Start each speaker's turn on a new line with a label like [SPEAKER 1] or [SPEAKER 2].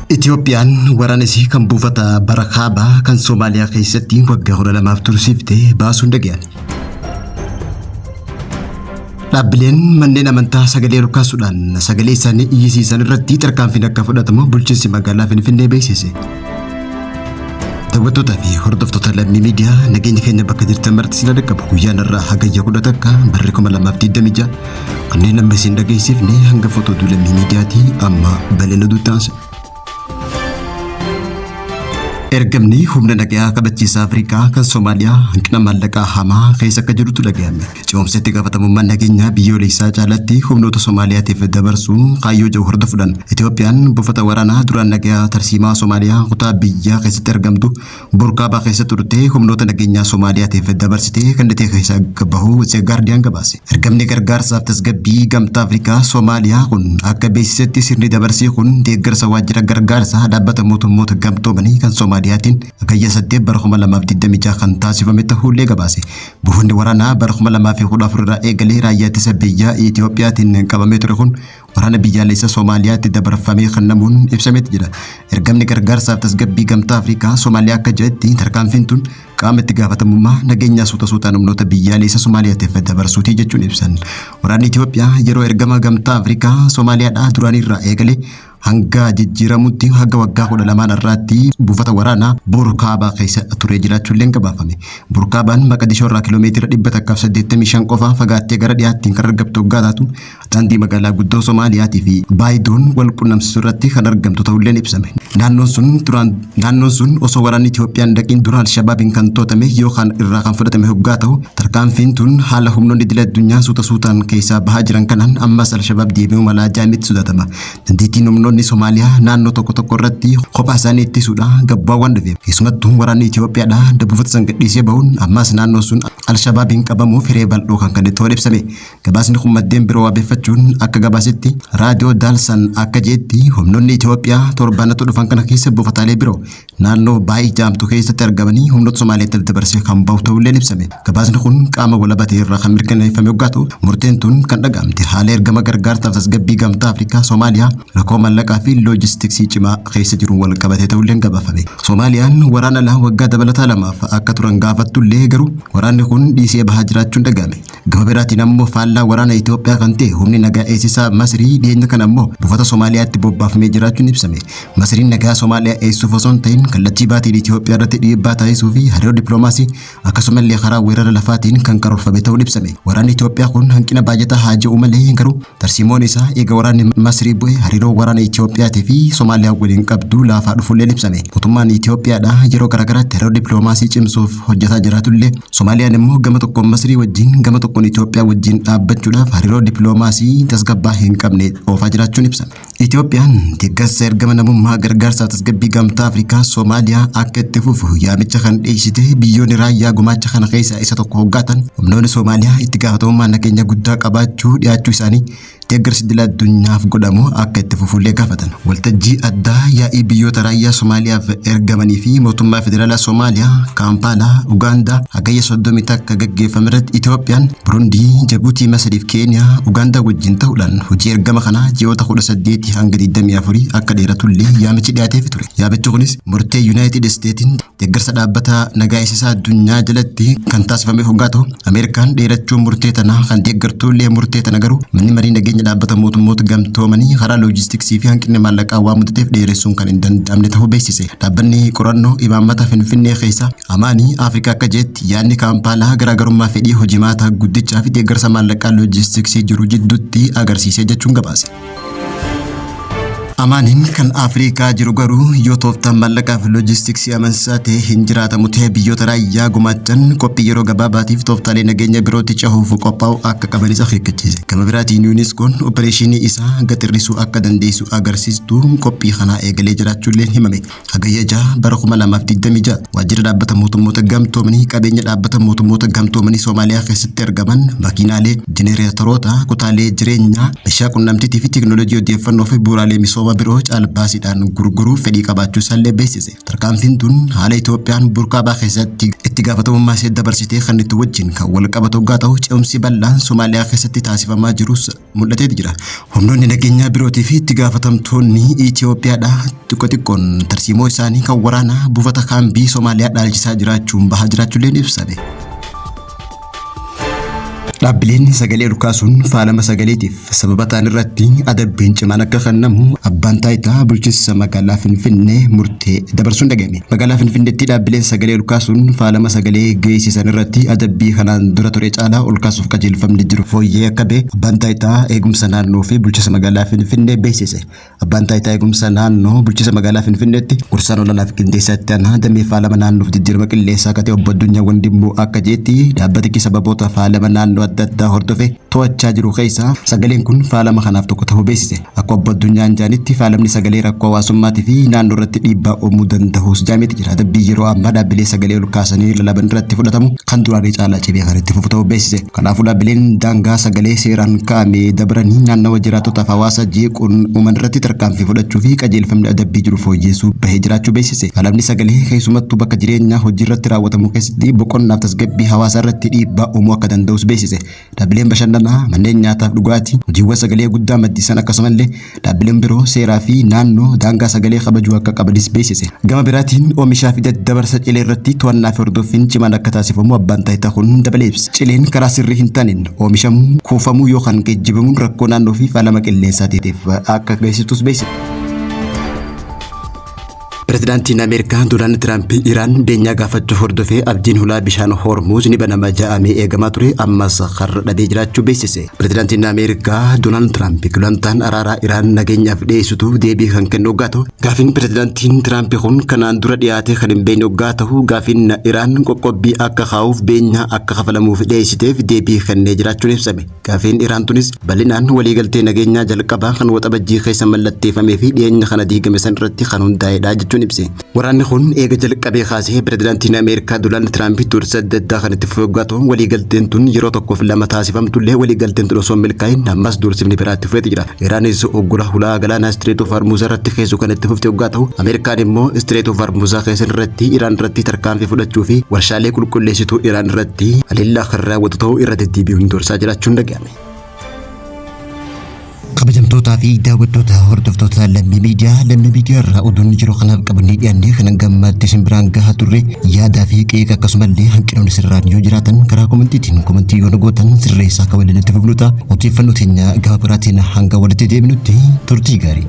[SPEAKER 1] Itoophiyaan waraanasi kan buufata Barakaba kan Somaaliyaa keessatti waggaa 12 tursiiftee baasuun dhaga'ame. Dhaabbileen manneen amantaa sagalee rukkaasuudhaan sagalee isaanii iyyisiisan irratti tarkaanfiin akka fudhatamu bulchiinsi magaalaa Finfinnee beeksise. Daawwattootaa fi hordoftoota lammii miidiyaa nageenya keenya bakka jirtan maratti isin dhaqqabu guyyaan irraa hagayya 11 barri 2026 kanneen amma isin dhageessifne hanga footoo lammii miidiyaatii amma bal'ina duuttaansa. Ergamni humna nagaa kabachiisa Afrikaa kan Somaaliyaa hanqina maallaqaa hamaa keessa akka jirutu dhaga'ame. Ce'umsatti gaafatamummaan nageenyaa biyyoolessaa caalatti humnoota Somaaliyaatiif dabarsuun kaayyoo jiru hordofuudhaan Itoophiyaan buufata waraanaa duraan nagaa tarsiimaa Somaaliyaa kutaa biyyaa keessatti argamtu Burkaabaa keessa turte humnoota nageenyaa Somaaliyaatiif dabarsitee kennitee keessa bahu The Guardian gabaase. Ergamni gargaarsaaf tasgabbii gamtaa Afrikaa Somaaliyaa kun akka beeksisetti sirni dabarsii kun deeggarsa waajjira gargaarsaa dhaabbata mootummoota gamtoomanii kan Somaaliyaa hagayya 8 bara 2026 kan taasifame ta'uullee gabaase. Buufanni waraanaa bara 2014 irraa eegalee raayyaa ittisa biyyaa Itoophiyaatiin qabamee ture kun waraana biyyaalessa Somaaliyaatti dabarfamee kennamuun ibsameeti jira. Ergamni gargaarsaaf tasgabbii gamtaa Afrikaa Somaaliyaa akka jedhetti tarkaanfiin tun qaama itti gaafatamummaa nageenyaa suutaan humnoota biyyaalessa Somaaliyaatiif dabarsuutii jechuun ibsan. Waraanni Itoophiyaa yeroo ergama gamtaa Afrikaa Somaaliyaadhaa duraanirraa eegalee hanga jijjiiramutti hanga waggaa 12 irratti buufata waraanaa Burkaabaa keessa ture jiraachuulleen gabaafame. Burkaabaan Maqdishoo irraa kiiloomeetira 185 qofa fagaattee gara dhiyaattiin kan argamtu waggaa taatu daandii magaalaa guddoo Soomaaliyaatii fi Baayidoon wal qunnamsiisuu irratti kan argamtu ta'uulleen ibsame. Naannoon sun osoo waraanni Itoophiyaan dhaqiin dura Al-Shabaabiin kan to'atame yookaan irraa kan fudhatame waggaa ta'u tarkaanfiin tun haala humnoonni idil addunyaa suutaan keessaa bahaa jiran kanaan ammas Al-Shabaab deebi'uu malaa jaamitti sodaatama. Dandeettiin humnoonni Somaaliyaa naannoo tokko irratti kophaa isaanii ittisuudha gabbaawwan dhufeef. Keessumattuu waraanni Itoophiyaadhaa buufata san gadhiisee bahuun ammas naannoo sun Al-Shabaabiin qabamuuf hiree bal'oo kan kennitu ibsame. Gabaasni kun maddeen biroo wabeeffachuun akka gabaasetti raadiyoo Daalsan akka jeetti humnoonni Itoophiyaa torbaanatu dhufan kana keessa buufataalee biroo naannoo baay'ee jaamtu keessatti argamanii humnoota Somaaliyaatiif dabarsee kan bahu ta'uulleen ibsame. Gabaasni kun qaama walabatee irraa kan mirkaneeffame waggaa ta'u murteen tun kan dhaga'amte haala ergama gargaarsaaf tasgabbii gamtaa Afrikaa Somaaliyaa rakkoo maallaqaa fi loojistiksii cimaa keessa jiru wal qabatee ta'uulleen gabaafame. Soomaaliyaan waraana lama waggaa dabalataa lamaaf akka turan gaafattullee garuu waraanni kun dhiisee bahaa jiraachuun dhaga'ame. Gama biraatiin ammoo faallaa waraana Itoophiyaa kan ta'e humni nagaa eegsisaa Masrii dhiyeenya kana ammoo buufata Soomaaliyaatti bobbaafamee jiraachuun ibsame. Masriin nagaa Soomaaliyaa eegsuuf osoo hin ta'in kallattii baatiin Itoophiyaa irratti dhiibbaa taasisuu fi hariiroo dippiloomaasii akkasumallee karaa weerara lafaatiin kan karoorfame ta'uun ibsame. Waraanni Itoophiyaa kun hanqina baajataa haa jedhu malee garuu tarsiimoon isaa eega waraanni Masrii bu'e hariiroo waraana Itoophiyaatii fi Soomaaliyaa waliin qabdu laafaa dhufuulleen ibsame. Mootummaan Itoophiyaadhaa yeroo garaagaraatti hariiroo dippiloomaasii cimsuuf hojjetaa jiraatullee Soomaaliyaan immoo gama tokkoon Masrii wajjin gama tokkoon Itoophiyaa wajjin dhaabbachuudhaaf hariiroo dippiloomaasii tasgabbaa hin qabne oofaa jiraachuun ibsame. Itoophiyaan deeggarsa ergama namummaa gargaarsaaf tasgabbii gamtaa Afrikaa Soomaaliyaa akka itti fufu yaamicha kan dhiyeessite biyyoonni raayyaa gumaacha kana keessaa isa tokko hoggaatan humnoonni Soomaaliyaa itti gaafatamummaa nageenya guddaa qabaachuu dhiyaachuu isaanii deeggarsi idil addunyaaf godhamu akka itti fufuullee gaafatan. Waltajjii addaa yaa'ii biyyoota raayyaa Soomaaliyaaf ergamanii fi mootummaa federaalaa Soomaaliyaa Kaampaalaa Ugaandaa hagayya 30 akka gaggeeffame irratti Itoophiyaan Burundii, Jabuutii, Masrii fi Keeniyaa Ugaandaa wajjin ta'uudhaan hojii ergama kanaa ji'oota 18 hanga 24 akka dheeratullee yaamichi dhiyaateef ture. Yaamichi kunis murtee Yuunaayitid Isteetiin deeggarsa dhaabbata nagaa eegsisaa addunyaa jalatti kan taasifame hoggaa ta'u Ameerikaan dheerachuun murtee tanaa kan deeggartullee murtee tana garuu manni marii nageenya dhaabbata mootummoota gamtoomanii karaa loojistiksii fi hanqina maallaqaa waan mudateef dheeressuun kan hin danda'amne ta'uu beeksise. Dhaabbanni qorannoo imaammata Finfinnee keessaa Amaanii Afrikaa akka jeetti yaadni Kaampaalaa garaagarummaa fedhii hojimaataa guddichaa fi deeggarsa maallaqaa loojistiksii jiru jidduutti agarsiisee jechuun gabaase. Amaaniin kan Afrikaa jiru garuu yoo tooftaan maallaqaa fi loojistiksii amansiisaa ta'e hin jiraatamu ta'e biyyoota raayyaa gumaachan qophii yeroo gabaabaatiif tooftaalee nageenya birootti cehuuf qophaa'u akka qaban isa akeekkachiise. Gama biraatiin yuuniskoon opereeshinii isaa gaxirrisuu akka dandeessu agarsiistu qophii kanaa eegalee jiraachuulleen himame. Hagayya 6 bara 2026 waajjira dhaabbata mootummoota gamtoomanii qabeenya dhaabbata mootummoota gamtoomanii Soomaaliyaa keessatti argaman makiinaalee jenereetoroota kutaalee jireenyaa meeshaa qunnamtiitii fi teekinooloojii odeeffannoo fi bu'uuraalee misooma sabawa biroo caalbaasiidhaan gurguruuf fedhii qabaachuu isaallee beeksise. Tarkaanfiin tun haala Itoophiyaan burqaa keessatti itti gaafatamummaa ishee dabarsitee kan itti wajjin kan wal qabatu gaa ta'u ce'umsi bal'aan Somaaliyaa keessatti taasifamaa jirus mul'atee jira. Humnoonni nageenyaa birootii fi itti gaafatamtoonni Itoophiyaadhaa xiqqoon tarsiimoo isaanii kan waraanaa buufata kaambii Somaaliyaa dhaalchisaa jiraachuun bahaa jiraachuulleen ibsame. Dhaabbileen sagalee dhukaasuun faalama sagaleetiif sababa ta'an irratti adabbiin cimaan akka kennamu abbaan taayitaa bulchiinsa magaalaa Finfinnee murtee dabarsuun dhaga'ame. Magaalaa Finfinneetti dhaabbileen sagalee dhukaasuun faalama sagalee geessisan irratti adabbii kanaan dura ture caalaa ol kaasuuf qajeelfamni jiru fooyyee akka ba'e abbaan taayitaa eegumsa naannoo fi bulchiinsa magaalaa Finfinnee beeksise. Abbaan taayitaa eegumsa naannoo bulchiinsa magaalaa Finfinneetti gorsaan olaanaa fi qindeessaatti aanaa damee faalama naannoof jijjiirama qilleensaa akka ta'e obbo Addunyaa Wandimmoo akka jeetti dhaabbatichi sababoota faalama naannoo adda hordofe to'achaa jiru keessa sagaleen kun faalama kanaaf tokko ta'uu beeksise. Akka obbo Addunyaan jaanitti faalamni sagalee rakkoo hawaasummaatii fi naannoo irratti dhiibbaa uumuu danda'us jaameeti jira. Adabbii yeroo ammaa dhaabbilee sagalee ol kaasanii lalaban irratti fudhatamu kan duraanii caalaa cimee kan itti fufu ta'uu beeksise. Kanaafuu dhaabbileen daangaa sagalee seeraan kaa'ame dabranii naannawa jiraattotaaf hawaasa jeequun uuman irratti tarkaanfii fudhachuu fi qajeelfamni adabbii jiru fooyyeessuu bahee jiraachuu beeksise. Faalamni sagalee keessumattuu bakka jireenyaa hojii irratti raawwatamu keessatti boqonnaaf tasgabbii hawaasaa irratti dhiibbaa uumuu akka danda'us beeksise. Dhaabbileen bashannanaa manneen nyaataaf dhugaatii hojiiwwan sagalee guddaa maddisan akkasumallee dhaabbileen biroo seeraa fi naannoo daangaa sagalee kabajuu akka qabanis beeksise. Gama biraatiin oomishaa fi daddabarsa cilee irratti to'annaa fi hordoffiin cimaan akka taasifamu abbaan taayitaa kun dabalee ibse. Cileen karaa sirrii hin taaneen oomishamuu, kuufamuu yookaan geejjibamuun rakkoo naannoo fi faalama qilleensaatiif akka geessisus beeksise. Pireezidaantiin Ameerikaa Doonaald Tiraamp Iraan beenyaa gaafachuu hordofee abdiin hulaa bishaan Hormuuz ni banama jedhamee eegamaa ture ammas har'a dhabee jiraachuu beeksise. Pireezidaantiin Ameerikaa Doonaald Tiraamp gulantaan araaraa Iraan nageenyaaf dhiyeessituuf deebii kan kennu yoo ta'u gaafiin pireezidaantiin Tiraamp kun kanaan dura dhiyaate kan hin beekne yoo ta'u gaafiin Iraan qoqqobbii akka kaa'uuf beenyaa akka kafalamuuf dhiyeessiteef deebii kennee jiraachuun ibsame. Gaafiin Iraan tunis bal'inaan waliigaltee nageenyaa jalqabaa kan waxabajjii keessa mallatteeffamee fi dhiyeenya kana diigame san irratti kan hundaa'edha jechuudha. Waraanni kun eega jalqabee kaasee pireezidaantiin Ameerikaa Doonaald Tiraamp dursa adda addaa kan itti fufatu waliigalteen tun yeroo tokkoof lama taasifamtullee waliigalteen tun osoo milkaa'in ammas dursifni biraatti fufeeti jira. Iraanis oggula hulaa galaanaa Strait of Hormuz irratti keessu kan itti fufte yoo ta'u Ameerikaan immoo Strait of Hormuz keessan irratti Iraan irratti tarkaanfii fudhachuu fi warshaalee qulqulleessituu Iraan irratti haleellaa kan raawwatu ta'uu irra deddeebi'uun dursaa jiraachuun dhaga'ame. Kabajamtootaa fi daawwattoota hordoftoota Lammii Miidiyaa irraa oduun jiru kanaaf qabannee dhiyaannee kan gammaatti isin biraan gahaa turre yaadaa fi qeeqa akkasumallee hanqinoonni sirraan yoo jiraatan karaa komantiitiin komantii yoo nagootan sirreessaa akka waliin itti fufnuta odeeffannoo teenya gama biraatiin hanga walitti deebinutti turtii gaarii.